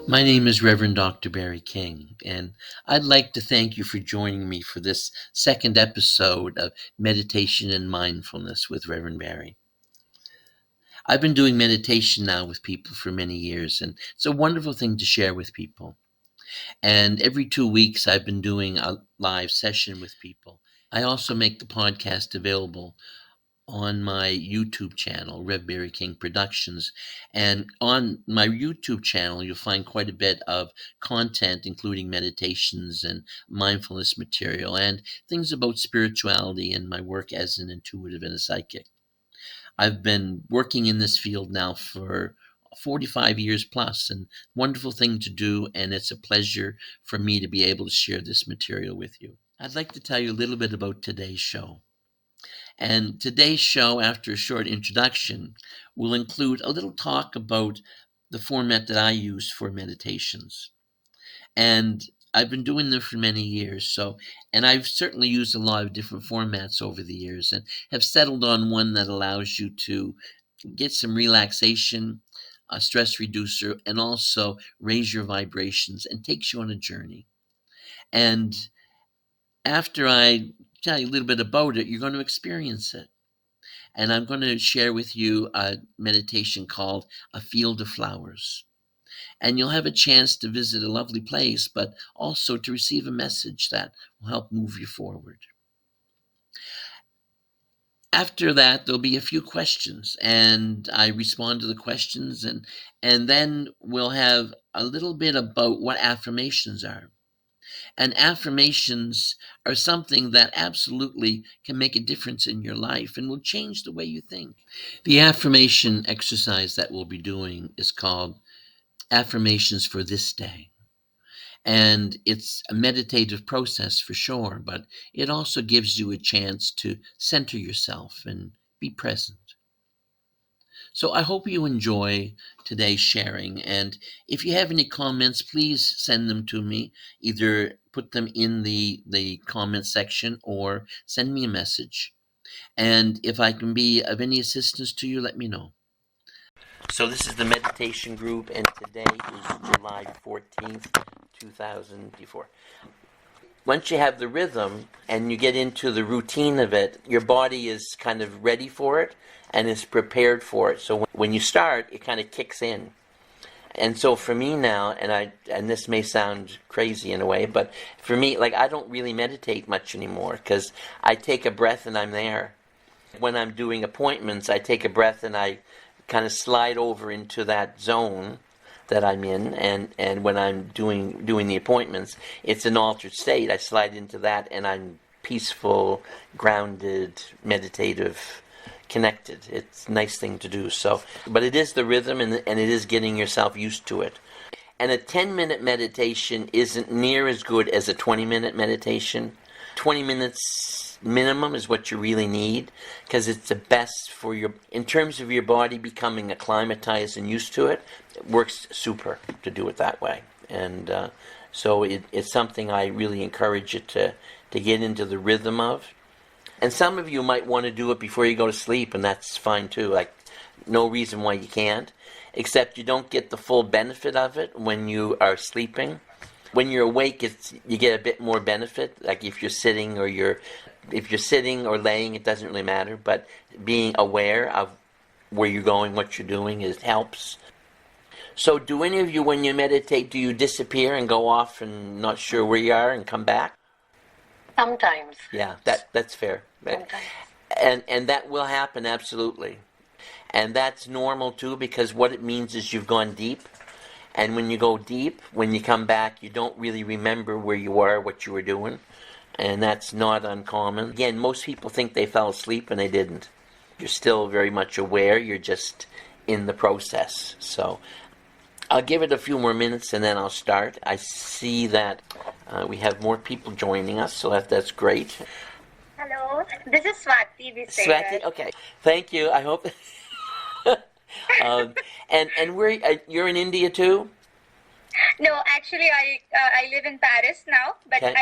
My name is Rev Dr Barry King, and I'd like to thank you for joining me for this second episode of Meditation and Mindfulness with Rev Barry. I've been doing meditation now with people for many years, and it's a wonderful thing to share with people. And every 2 weeks, I've been doing a live session with people. I also make the podcast available on my YouTube channel, Rev Barry King Productions. And on my YouTube channel, you'll find quite a bit of content, including meditations and mindfulness material and things about spirituality and my work as an intuitive and a psychic. I've been working in this field now for 45 years plus, and wonderful thing to do, and it's a pleasure for me to be able to share this material with you. I'd like to tell you a little bit about today's show. And today's show, after a short introduction, will include a little talk about the format that I use for meditations. And I've been doing them for many years, and I've certainly used a lot of different formats over the years and have settled on one that allows you to get some relaxation, a stress reducer, and also raise your vibrations and takes you on a journey. And after I tell you a little bit about it, you're going to experience it. And I'm going to share with you a meditation called A Field of Flowers. And you'll have a chance to visit a lovely place, but also to receive a message that will help move you forward. After that, there'll be a few questions, and I respond to the questions, and then we'll have a little bit about what affirmations are. And affirmations are something that absolutely can make a difference in your life and will change the way you think. The affirmation exercise that we'll be doing is called Affirmations for This Day. And it's a meditative process for sure, but it also gives you a chance to center yourself and be present. So I hope you enjoy today's sharing. And if you have any comments, please send them to me. Either put them in the comment section or send me a message. And if I can be of any assistance to you, let me know. So this is the meditation group, and today is July 14th, 2004. Once you have the rhythm and you get into the routine of it, your body is kind of ready for it and is prepared for it. So when you start, it kind of kicks in. And so for me now, and this may sound crazy in a way, but for me, like, I don't really meditate much anymore because I take a breath and I'm there. When I'm doing appointments, I take a breath and I kind of slide over into that zone that I'm in, and when I'm doing the appointments, it's an altered state. I slide into that and I'm peaceful, grounded, meditative, connected. It's a nice thing to do. So, but it is the rhythm, and it is getting yourself used to it. And a 10-minute meditation isn't near as good as a 20-minute meditation. 20 minutes minimum is what you really need, because it's the best for in terms of your body becoming acclimatized and used to it. It works super to do it that way. And so it's something I really encourage you to get into the rhythm of. And some of you might want to do it before you go to sleep, and that's fine too. Like, no reason why you can't, except you don't get the full benefit of it when you are sleeping. When you're awake, you get a bit more benefit. Like if you're sitting or laying, it doesn't really matter. But being aware of where you're going, what you're doing, helps. So do any of you, when you meditate, do you disappear and go off and not sure where you are and come back? Sometimes. Yeah, that's fair. Sometimes. And that will happen, absolutely. And that's normal too, because what it means is you've gone deep. And when you go deep, when you come back, you don't really remember where you are, what you were doing. And that's not uncommon. Again, most people think they fell asleep and they didn't. You're still very much aware, you're just in the process. So I'll give it a few more minutes and then I'll start. I see that we have more people joining us, so that's great. Hello, this is Swati. Swati, okay. Thank you. I hope... and you're in India too? No, actually, I live in Paris now, but Okay.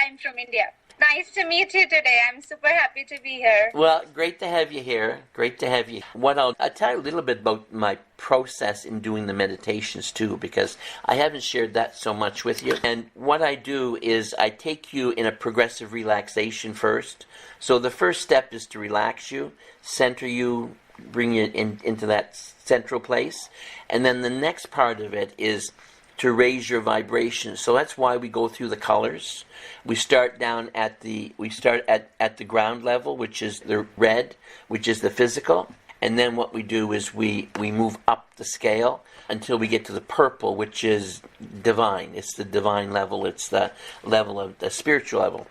I'm from India. Nice to meet you today. I'm super happy to be here. Well, great to have you here. Great to have you. I'll tell you a little bit about my process in doing the meditations too, because I haven't shared that so much with you. And what I do is I take you in a progressive relaxation first. So the first step is to relax you, center you, bring you into that central place. And then the next part of it is to raise your vibration. So that's why we go through the colors. We start at the ground level, which is the red, which is the physical. And then what we do is we move up the scale until we get to the purple, which is divine. It's the divine level. It's the level of the spiritual level.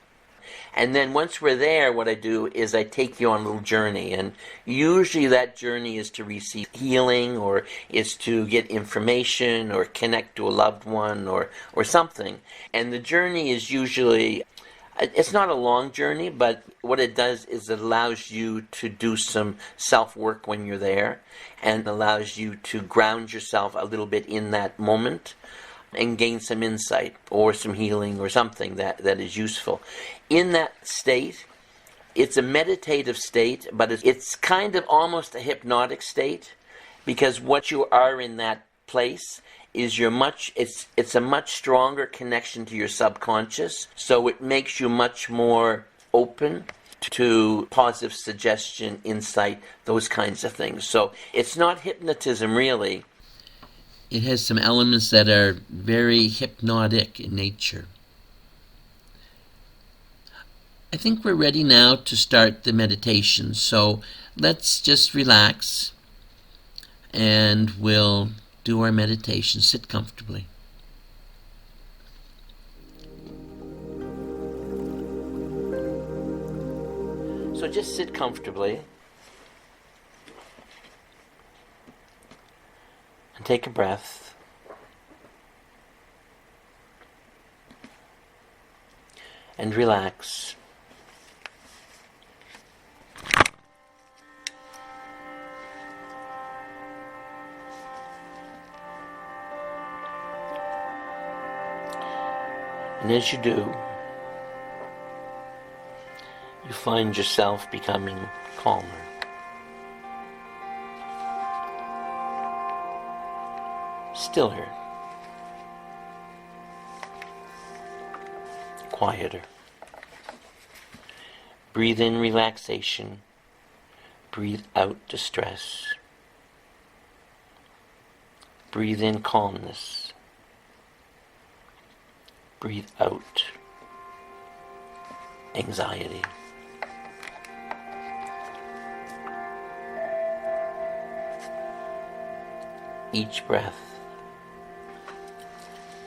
And then once we're there, what I do is I take you on a little journey. And usually that journey is to receive healing, or is to get information, or connect to a loved one, or something. And the journey is usually, it's not a long journey, but what it does is it allows you to do some self-work when you're there, and allows you to ground yourself a little bit in that moment and gain some insight or some healing or something that is useful. In that state, it's a meditative state, but it's kind of almost a hypnotic state, because what you are in that place is it's a much stronger connection to your subconscious, so it makes you much more open to positive suggestion, insight, those kinds of things. So it's not hypnotism really. It has some elements that are very hypnotic in nature. I think we're ready now to start the meditation. So let's just relax and we'll do our meditation. Sit comfortably. So just sit comfortably and take a breath. And relax. And as you do, you find yourself becoming calmer. Stiller. Quieter. Breathe in relaxation. Breathe out distress. Breathe in calmness. Breathe out anxiety. Each breath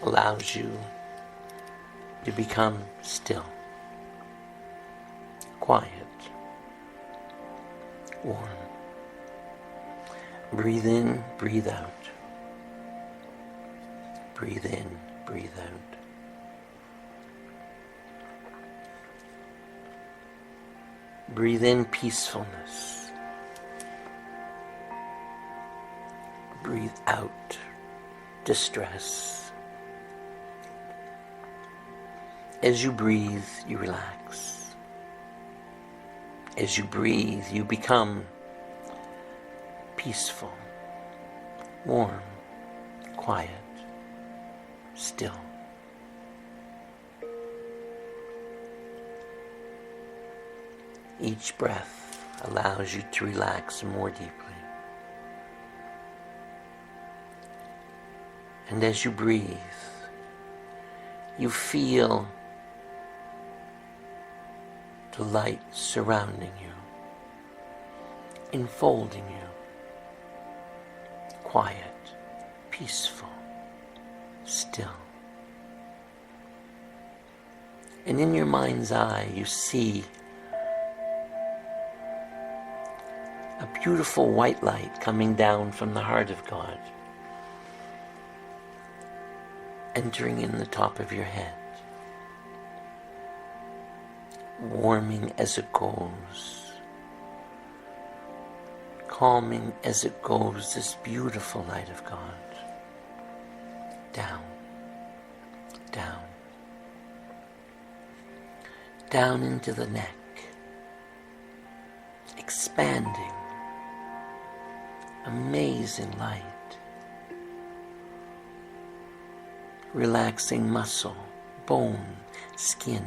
allows you to become still, quiet, warm. Breathe in, breathe out. Breathe in, breathe out. Breathe in peacefulness. Breathe out distress. As you breathe, you relax. As you breathe, you become peaceful, warm, quiet, still. Each breath allows you to relax more deeply. And as you breathe, you feel the light surrounding you, enfolding you, quiet, peaceful, still. And in your mind's eye, you see a beautiful white light coming down from the heart of God, entering in the top of your head, warming as it goes, calming as it goes, this beautiful light of God, down, down, down into the neck, expanding, amazing light, relaxing muscle, bone, skin,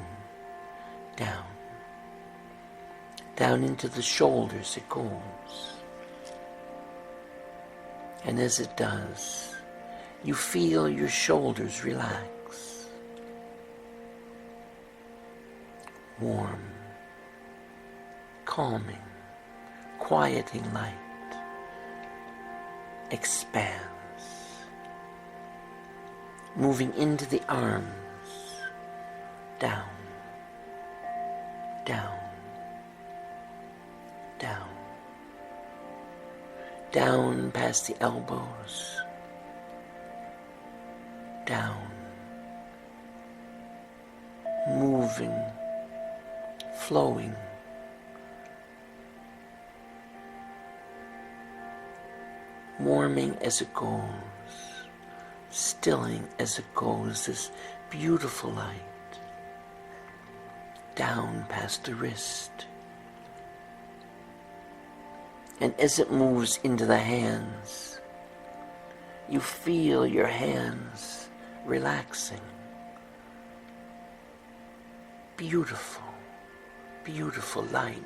down into the shoulders it goes. And as it does, you feel your shoulders relax, warm, calming, quieting light expands, moving into the arms, down, down, down, down past the elbows, down, moving, flowing, warming as it goes, stilling as it goes, this beautiful light, down past the wrist. And as it moves into the hands, you feel your hands relaxing. Beautiful, beautiful light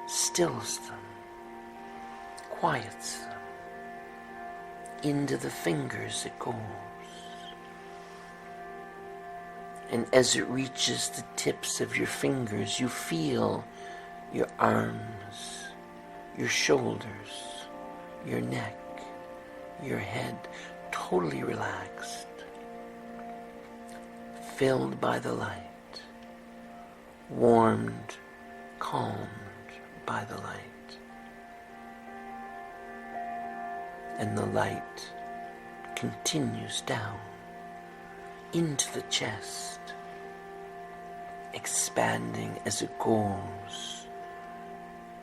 stills them, quiets them. Into the fingers it goes. And as it reaches the tips of your fingers, you feel your arms, your shoulders, your neck, your head totally relaxed, filled by the light, warmed, calmed by the light. And the light continues down into the chest, expanding as it goes,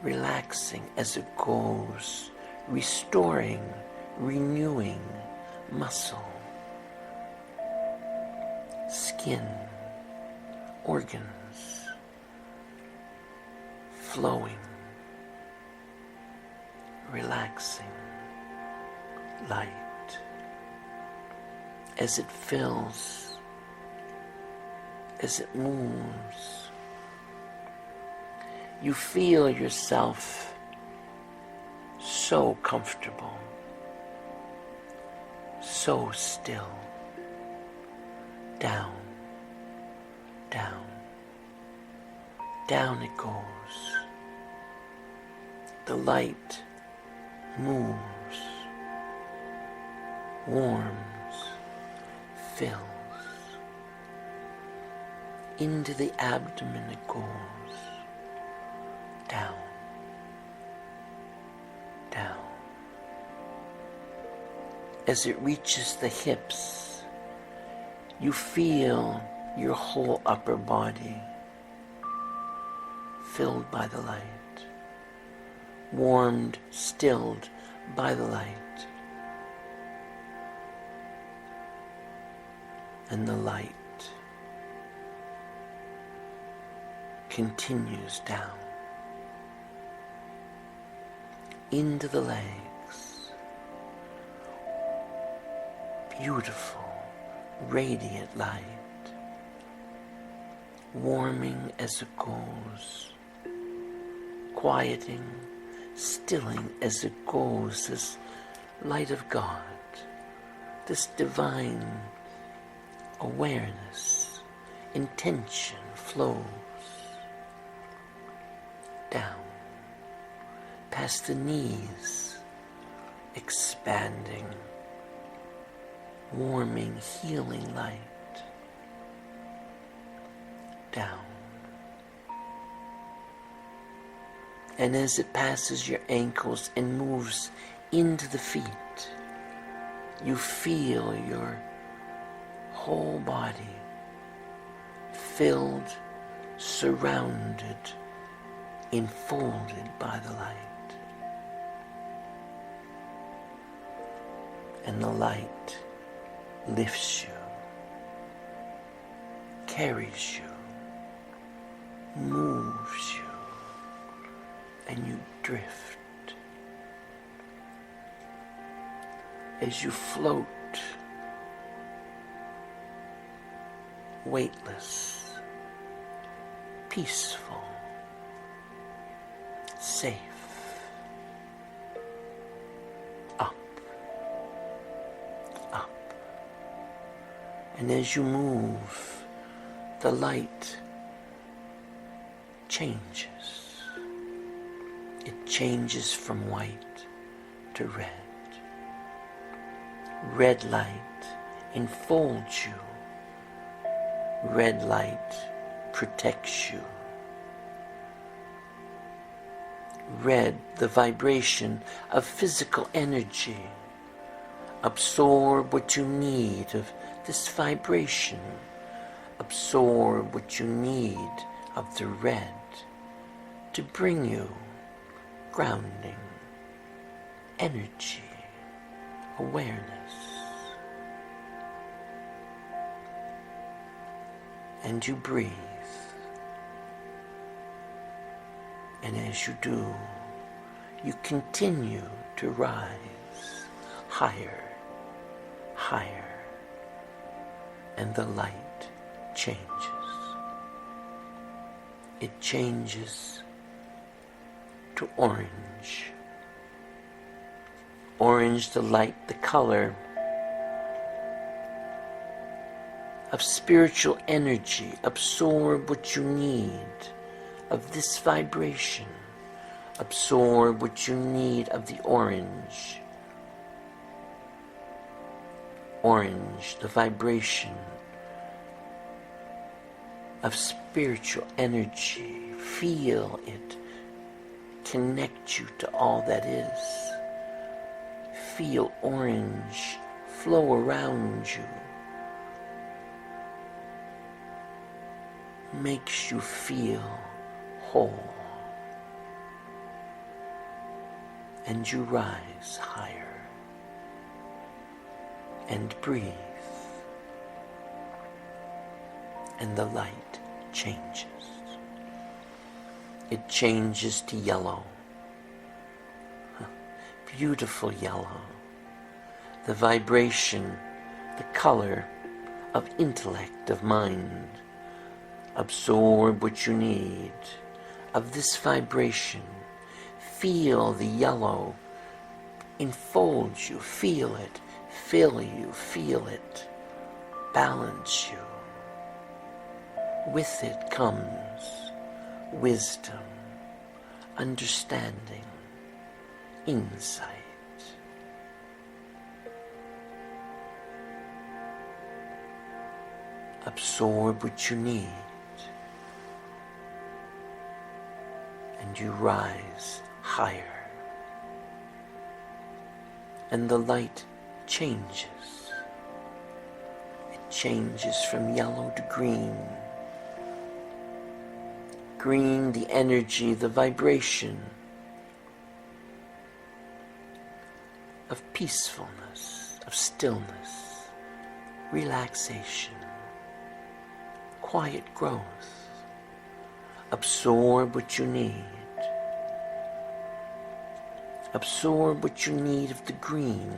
relaxing as it goes, restoring, renewing muscle, skin, organs, flowing, relaxing light as it fills, as it moves. You feel yourself so comfortable, so still. Down, down, down it goes. The light moves, warms, fills. Into the abdomen it goes. Down, down. As it reaches the hips, you feel your whole upper body filled by the light, warmed, stilled by the light. And the light continues down into the legs. Beautiful, radiant light, warming as it goes, quieting, stilling as it goes. This light of God, this divine awareness, intention flows down past the knees, expanding, warming, healing light down. And as it passes your ankles and moves into the feet, you feel your whole body filled, surrounded, enfolded by the light. And the light lifts you, carries you, moves you, and you drift as you float, weightless, peaceful, safe, up, up. And as you move, the light changes. It changes from white to red. Red light enfolds you. Red light protects you. Red, the vibration of physical energy. Absorb what you need of this vibration. Absorb what you need of the red to bring you grounding, energy, awareness. And you breathe. And as you do, you continue to rise higher, higher, and the light changes. It changes to orange. Orange, the light, the color of spiritual energy. Absorb what you need of this vibration. Absorb what you need of the orange. Orange, the vibration of spiritual energy. Feel it connect you to all that is. Feel orange flow around you. Makes you feel whole. And you rise higher and breathe. And the light changes. It changes to yellow. Beautiful yellow. The vibration, the color of intellect, of mind. Absorb what you need of this vibration. Feel the yellow enfold you. Feel it, fill you, feel it, balance you. With it comes wisdom, understanding, insight. Absorb what you need. And you rise higher. And the light changes. It changes from yellow to green. Green, the energy, the vibration of peacefulness, of stillness, relaxation, quiet growth. Absorb what you need. Absorb what you need of the green.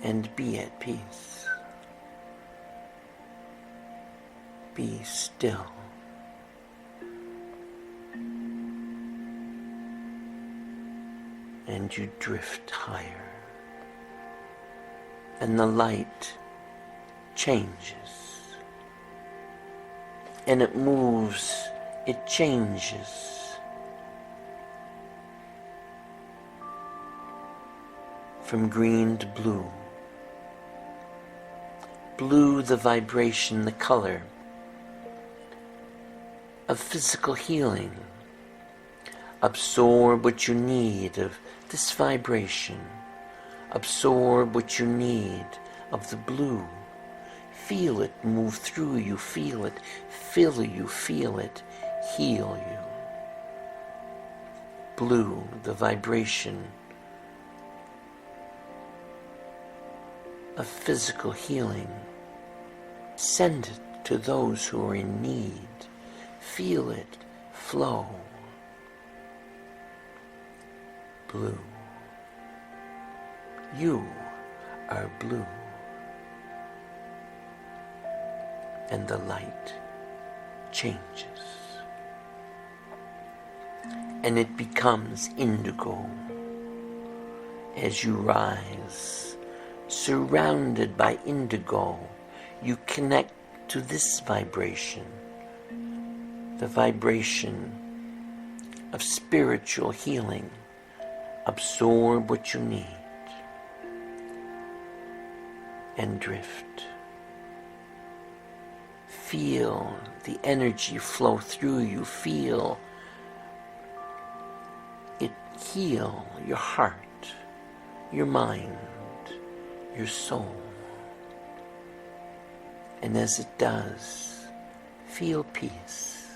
And be at peace. Be still. And you drift higher. And the light changes. And it moves, it changes. From green to blue. Blue, the vibration, the color of physical healing. Absorb what you need of this vibration. Absorb what you need of the blue. Feel it move through you, feel it, fill you, feel it, heal you. Blue, the vibration of physical healing. Send it to those who are in need. Feel it flow. Blue. You are blue. And the light changes. And it becomes indigo as you rise. Surrounded by indigo, you connect to this vibration, the vibration of spiritual healing. Absorb what you need and drift. Feel the energy flow through you. Feel it heal your heart, your mind, your soul. And as it does, feel peace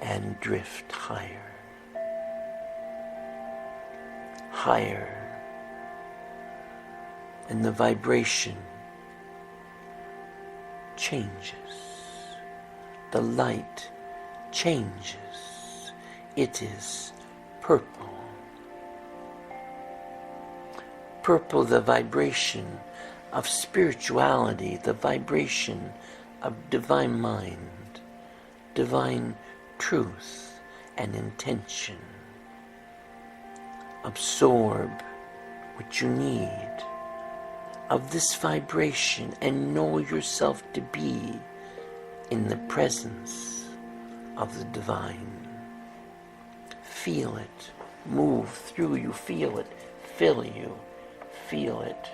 and drift higher, higher, and the vibration changes. The light changes. It is purple. Purple, the vibration of spirituality, the vibration of divine mind, divine truth and intention. Absorb what you need of this vibration and know yourself to be in the presence of the divine. Feel it move through you. Feel it fill you. Feel it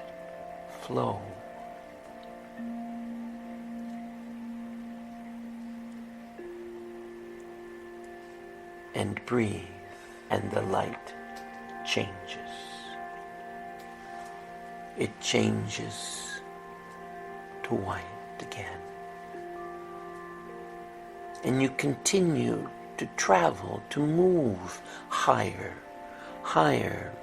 flow. And breathe, and the light changes. It changes to white again. And you continue to travel, to move higher, higher,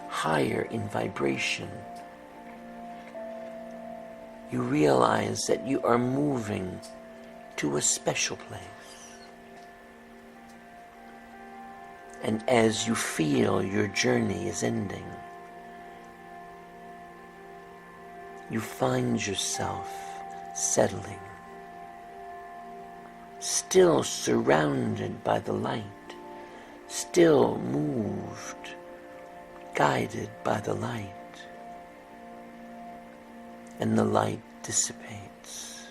higher in vibration. You realize that you are moving to a special place. And as you feel your journey is ending, you find yourself settling, still surrounded by the light, still moved, guided by the light, and the light dissipates.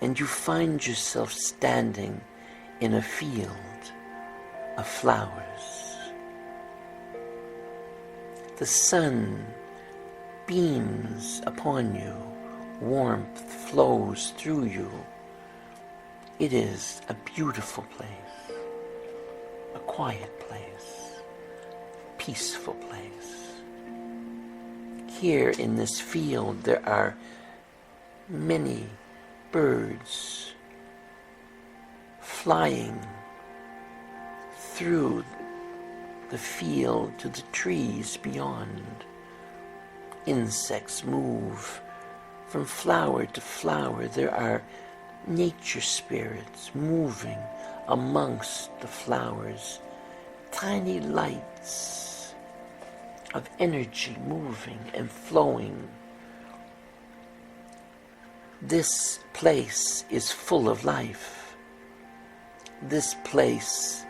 And you find yourself standing in a field of flowers. The sun beams upon you, warmth flows through you. It is a beautiful place, a quiet place, peaceful place. Here in this field there are many birds flying through the field to the trees beyond. Insects move from flower to flower. There are nature spirits moving amongst the flowers. Tiny lights of energy moving and flowing. This place is full of life. This place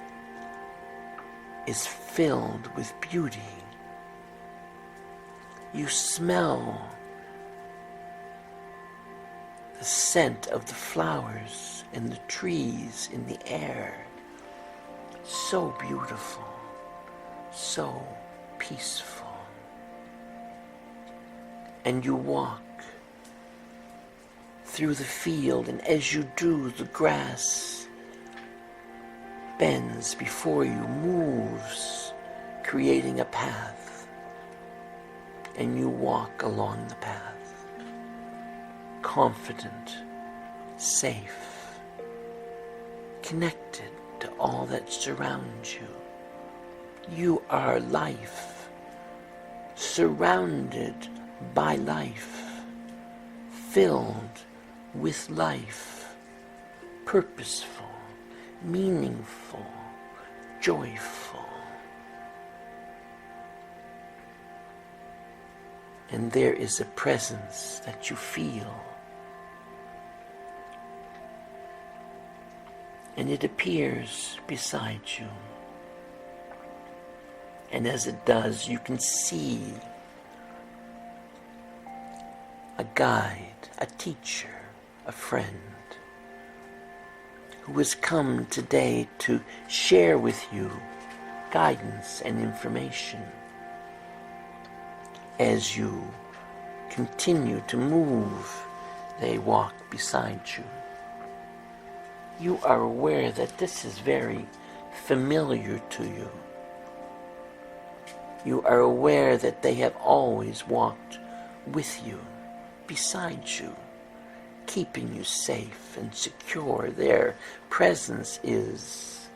is filled with beauty. You smell the scent of the flowers and the trees in the air. So beautiful, so peaceful. And you walk through the field, and as you do, the grass bends before you, moves, creating a path, and you walk along the path, confident, safe, connected to all that surrounds you. You are life, surrounded by life, filled with life, purposeful, meaningful, joyful. And there is a presence that you feel. And it appears beside you. And as it does, you can see a guide, a teacher, a friend who has come today to share with you guidance and information as you continue to move. They walk beside you. You are aware that this is very familiar to you. You are aware that they have always walked with you, beside you, keeping you safe and secure. Their presence is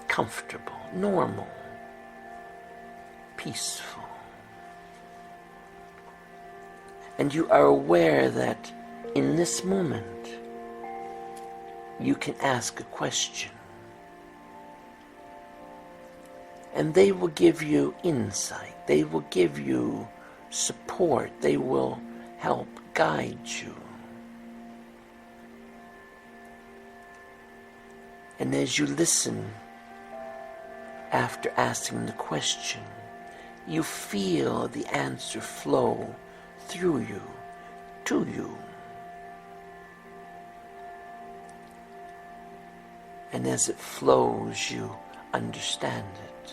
comfortable, normal, peaceful. And you are aware that in this moment, you can ask a question. And they will give you insight. They will give you support. They will help guide you. And as you listen after asking the question, you feel the answer flow through you, to you. And as it flows, you understand it.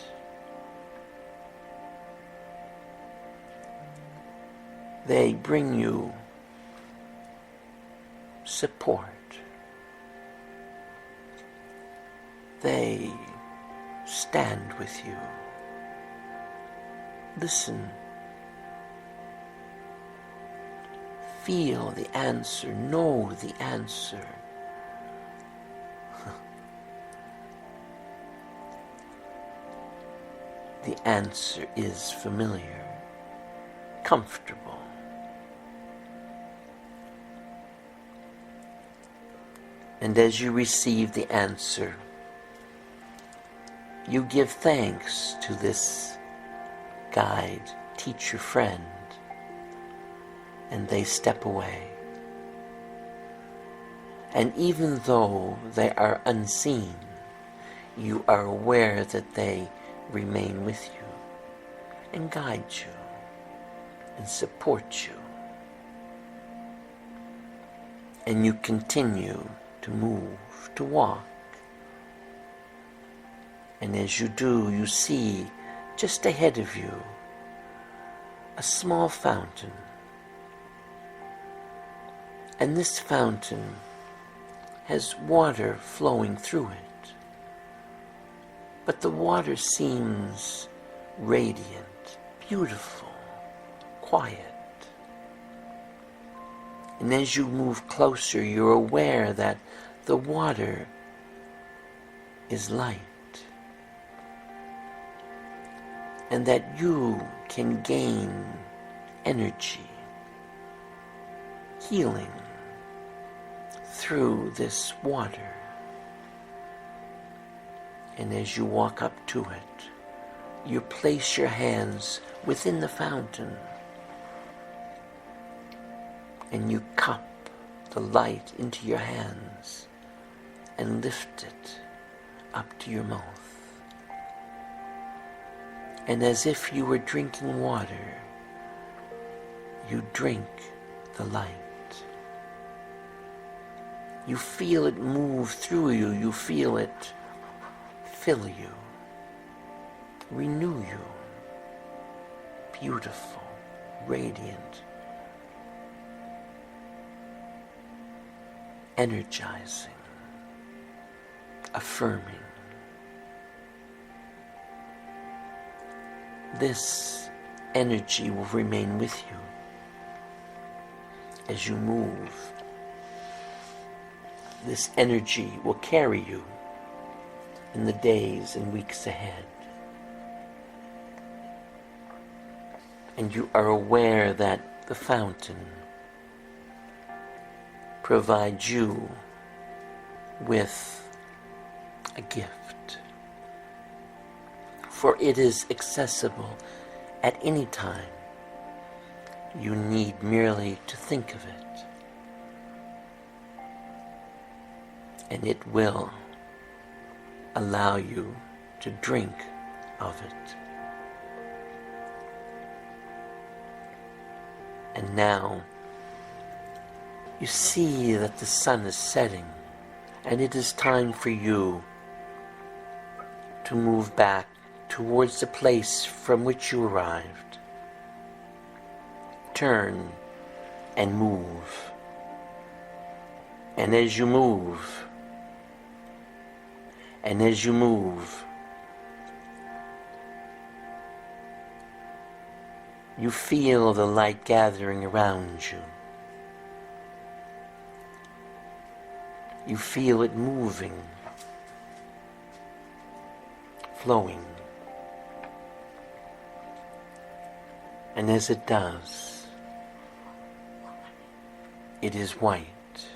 They bring you support. They stand with you. Listen. Feel the answer. Know the answer. The answer is familiar, comfortable. And as you receive the answer, you give thanks to this guide, teacher, friend, and they step away. And even though they are unseen, you are aware that they remain with you and guide you and support you. And you continue to move, to walk. And as you do, you see just ahead of you a small fountain. And this fountain has water flowing through it. But the water seems radiant, beautiful, quiet. And as you move closer, you're aware that the water is light. And that you can gain energy, healing through this water. And as you walk up to it, you place your hands within the fountain and you cup the light into your hands and lift it up to your mouth. And as if you were drinking water, you drink the light. You feel it move through you. You feel it fill you, renew you, beautiful, radiant, energizing, affirming. This energy will remain with you as you move. This energy will carry you in the days and weeks ahead. And you are aware that the fountain provides you with a gift, for it is accessible at any time. You need merely to think of it, and it will allow you to drink of it. And now you see that the sun is setting, and it is time for you to move back towards the place from which you arrived. Turn and move. And as you move, you feel the light gathering around you. You feel it moving, flowing. And as it does, it is white,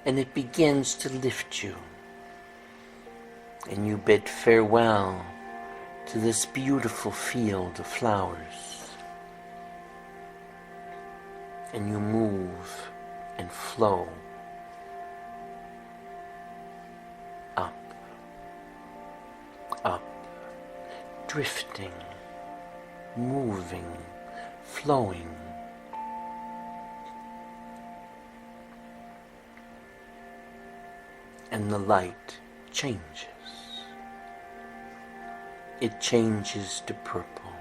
and it begins to lift you, and you bid farewell to this beautiful field of flowers, and you move and flow up, up, drifting, moving, flowing. And the light changes. It changes to purple.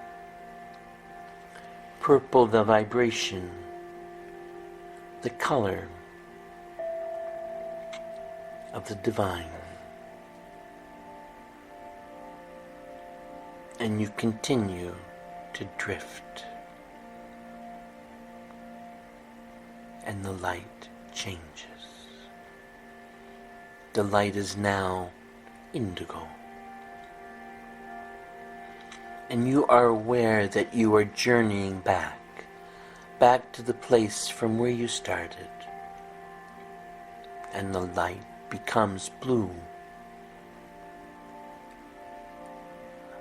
Purple, the vibration, the color of the divine. And you continue to drift. And the light changes. The light is now indigo. And you are aware that you are journeying back to the place from where you started. And the light becomes blue.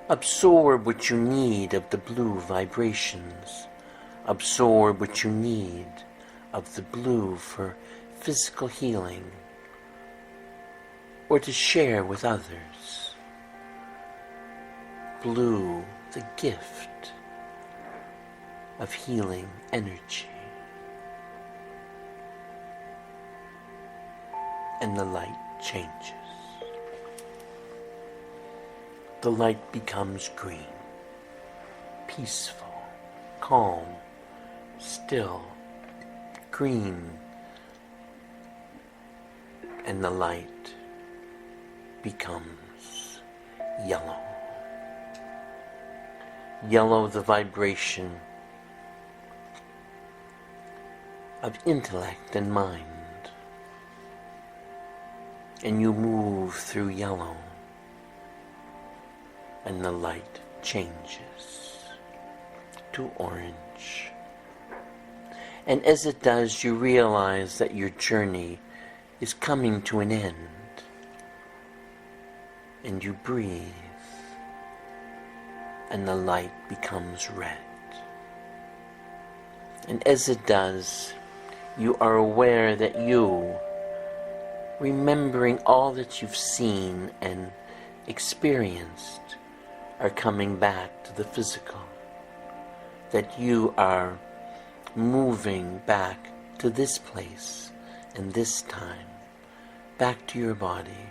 Absorb what you need of the blue vibrations. Absorb what you need of the blue for physical healing, or to share with others. Blue, the gift of healing energy. And the light changes. The light becomes green, peaceful, calm, still, green, and the light becomes yellow. Yellow, the vibration of intellect and mind. And you move through yellow, and the light changes to orange. And as it does, you realize that your journey is coming to an end. And you breathe, and the light becomes red. And as it does, you are aware that you, remembering all that you've seen and experienced, are coming back to the physical. That you are moving back to this place and this time, back to your body,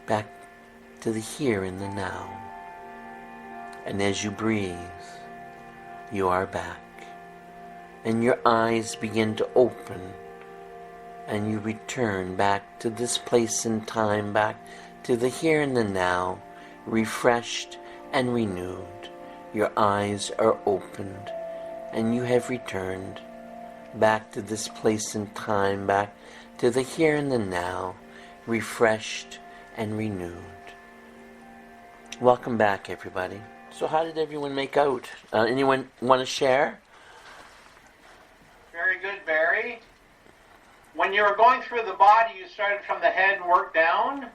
back to the here and the now. And as you breathe, you are back, and your eyes begin to open, and you return back to this place and time, back to the here and the now, refreshed and renewed. Your eyes are opened, and you have returned back to this place and time, back to the here and the now, refreshed and renewed. Welcome back, everybody, So how did everyone make out? Anyone want to share? Very good, Barry. When you were going through the body, you started from the head and worked down.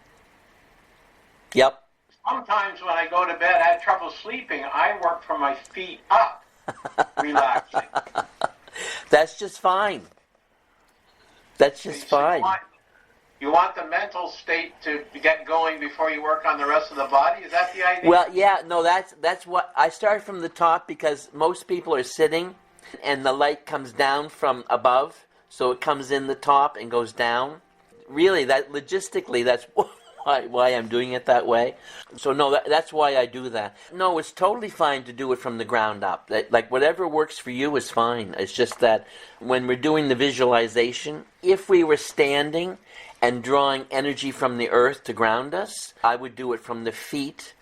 Yep. Sometimes when I go to bed, I have trouble sleeping. I work from my feet up, relaxing. That's just fine. That's just fine. You want the mental state to get going before you work on the rest of the body? Is that the idea? Well, yeah, no, that's what I start from the top, because most people are sitting and the light comes down from above, so it comes in the top and goes down. Really, that logistically, that's why I'm doing it that way. So no, that's why I do that. No, it's totally fine to do it from the ground up. Like whatever works for you is fine. It's just that when we're doing the visualization, if we were standing and drawing energy from the earth to ground us, I would do it from the feet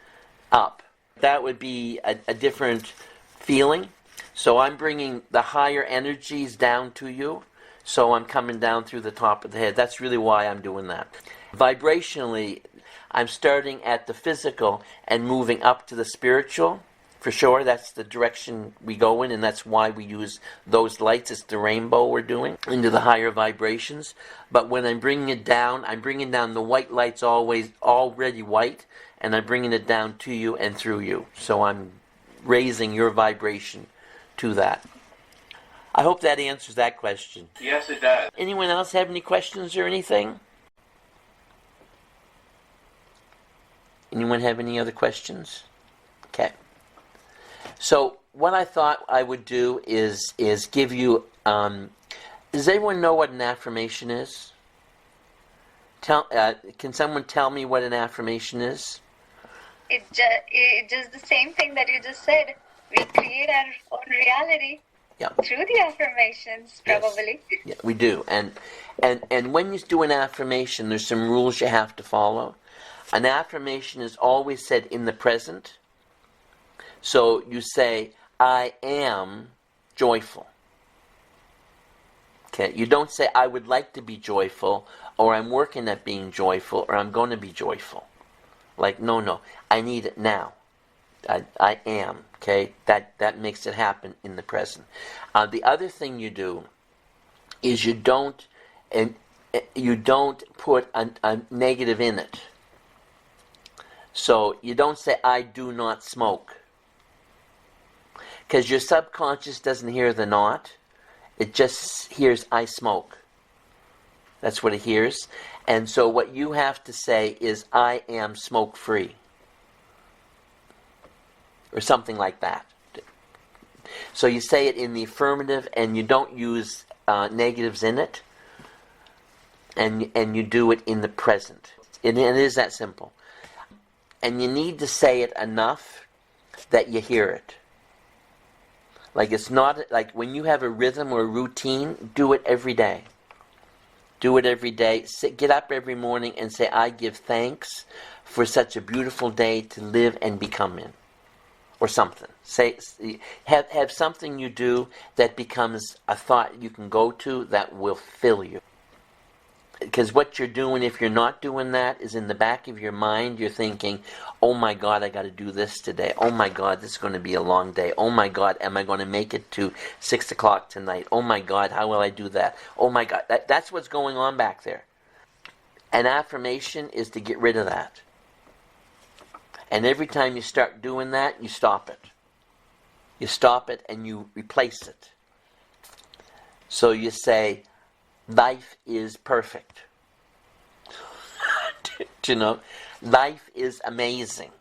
up. That would be a different feeling. So I'm bringing the higher energies down to you. So I'm coming down through the top of the head. That's really why I'm doing that. Vibrationally, I'm starting at the physical and moving up to the spiritual. For sure, that's the direction we go in, and that's why we use those lights. It's the rainbow we're doing, into the higher vibrations. But when I'm bringing it down, I'm bringing down the white lights always already white, and I'm bringing it down to you and through you. So I'm raising your vibration to that. I hope that answers that question. Yes, it does. Anyone else have any questions or anything? Anyone have any other questions? Okay. So what I thought I would do is give you. Does everyone know what an affirmation is? Can someone tell me what an affirmation is? It just the same thing that you just said. We create our own reality through the affirmations, probably. Yes. Yeah, we do. And when you do an affirmation, there's some rules you have to follow. An affirmation is always said in the present. So you say, I am joyful. Okay, you don't say, I would like to be joyful, or I'm working at being joyful, or I'm going to be joyful. Like, no, I need it now. I am. Okay, that makes it happen in the present. The other thing you do is you don't put a negative in it. So you don't say, I do not smoke. Because your subconscious doesn't hear the not. It just hears, I smoke. That's what it hears. And so what you have to say is, I am smoke-free. Or something like that. So you say it in the affirmative, and you don't use negatives in it. And you do it in the present. It is that simple. And you need to say it enough that you hear it. Like it's not, like when you have a rhythm or a routine, do it every day. Do it every day. Get up every morning and say, I give thanks for such a beautiful day to live and become in. Or something. Have something you do that becomes a thought you can go to that will fill you. Because what you're doing, if you're not doing that, is in the back of your mind, you're thinking, oh my God, I got to do this today. Oh my God, this is going to be a long day. Oh my God, am I going to make it to 6 o'clock tonight? Oh my God, how will I do that? Oh my God, that's what's going on back there. An affirmation is to get rid of that. And every time you start doing that, you stop it. You stop it and you replace it. So you say, life is perfect. Do you know? Life is amazing.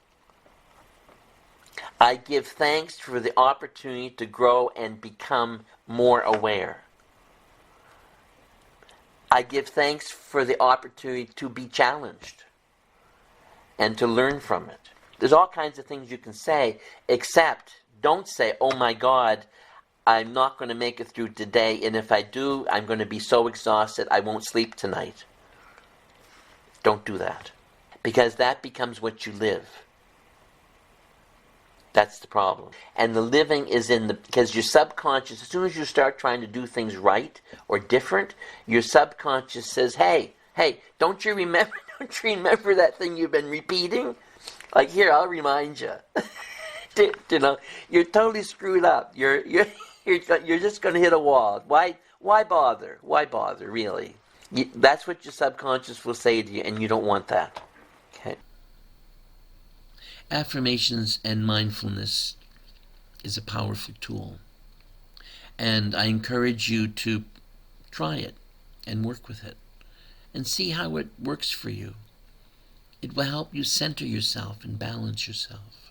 I give thanks for the opportunity to grow and become more aware. I give thanks for the opportunity to be challenged and to learn from it. There's all kinds of things you can say, except don't say, oh my God, I'm not going to make it through today, and if I do, I'm going to be so exhausted I won't sleep tonight. Don't do that. Because that becomes what you live. That's the problem. And the living is because your subconscious, as soon as you start trying to do things right or different, your subconscious says, hey, don't you remember that thing you've been repeating? Like, here, I'll remind you. You know, you're totally screwed up. You're just going to hit a wall. Why bother? Why bother? Really? That's what your subconscious will say to you, and you don't want that. Okay. Affirmations and mindfulness is a powerful tool, and I encourage you to try it and work with it and see how it works for you. It will help you center yourself and balance yourself.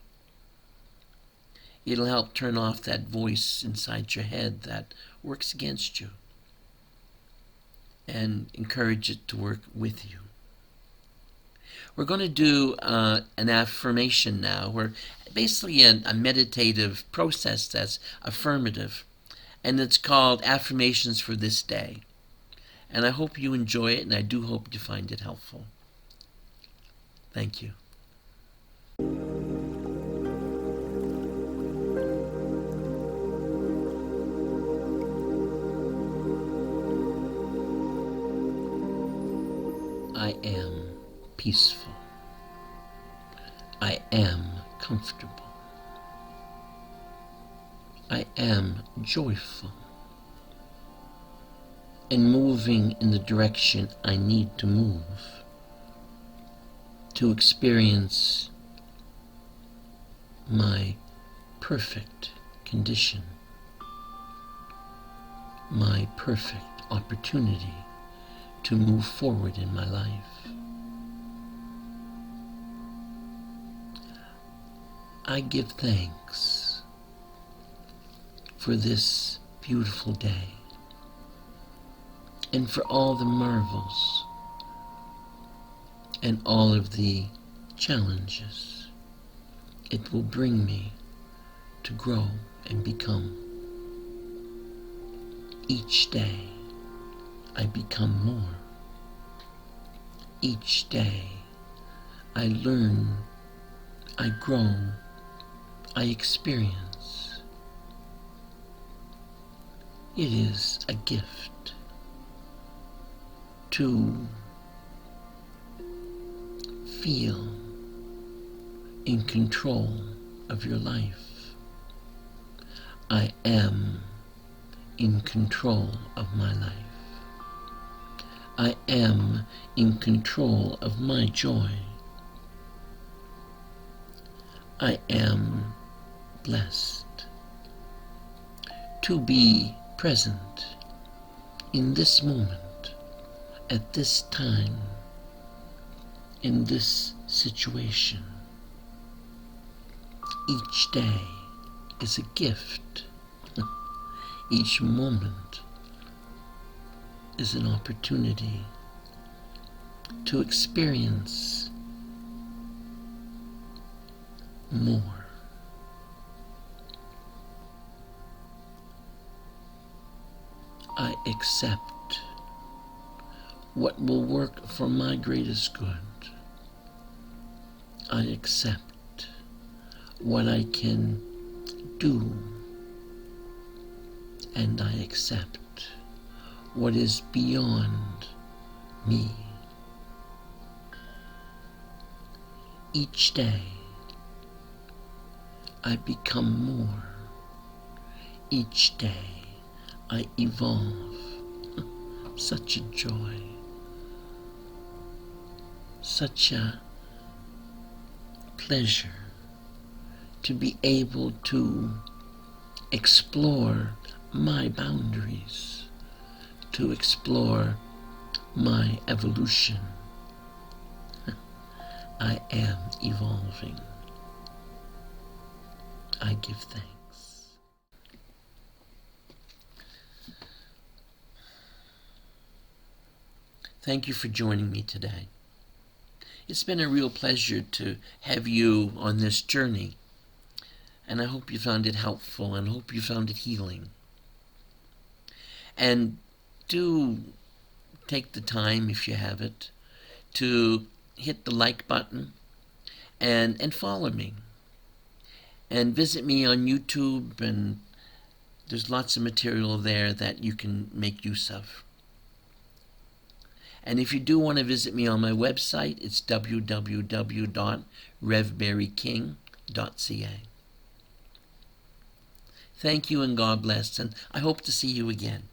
It'll help turn off that voice inside your head that works against you and encourage it to work with you. We're going to do an affirmation now. We're basically a meditative process that's affirmative, and it's called Affirmations for This Day. And I hope you enjoy it, and I do hope you find it helpful. Thank you. I am peaceful. I am comfortable. I am joyful and moving in the direction I need to move to experience my perfect condition, my perfect opportunity to move forward in my life. I give thanks for this beautiful day and for all the marvels and all of the challenges it will bring me to grow and become. Each day I become more. Each day I learn, I grow, I experience. It is a gift to feel in control of your life. I am in control of my life. I am in control of my joy. I am blessed to be present in this moment, at this time, in this situation. Each day is a gift. Each moment is an opportunity to experience more. I accept what will work for my greatest good. I accept what I can do, and I accept what is beyond me. Each day I become more. Each day I evolve. Such a joy. Such a pleasure to be able to explore my boundaries, to explore my evolution. I am evolving. I give thanks. Thank you for joining me today. It's been a real pleasure to have you on this journey, and I hope you found it helpful and hope you found it healing. And do take the time, if you have it, to hit the like button and follow me. And visit me on YouTube, and there's lots of material there that you can make use of. And if you do want to visit me on my website, it's www.revbarryking.ca. Thank you and God bless, and I hope to see you again.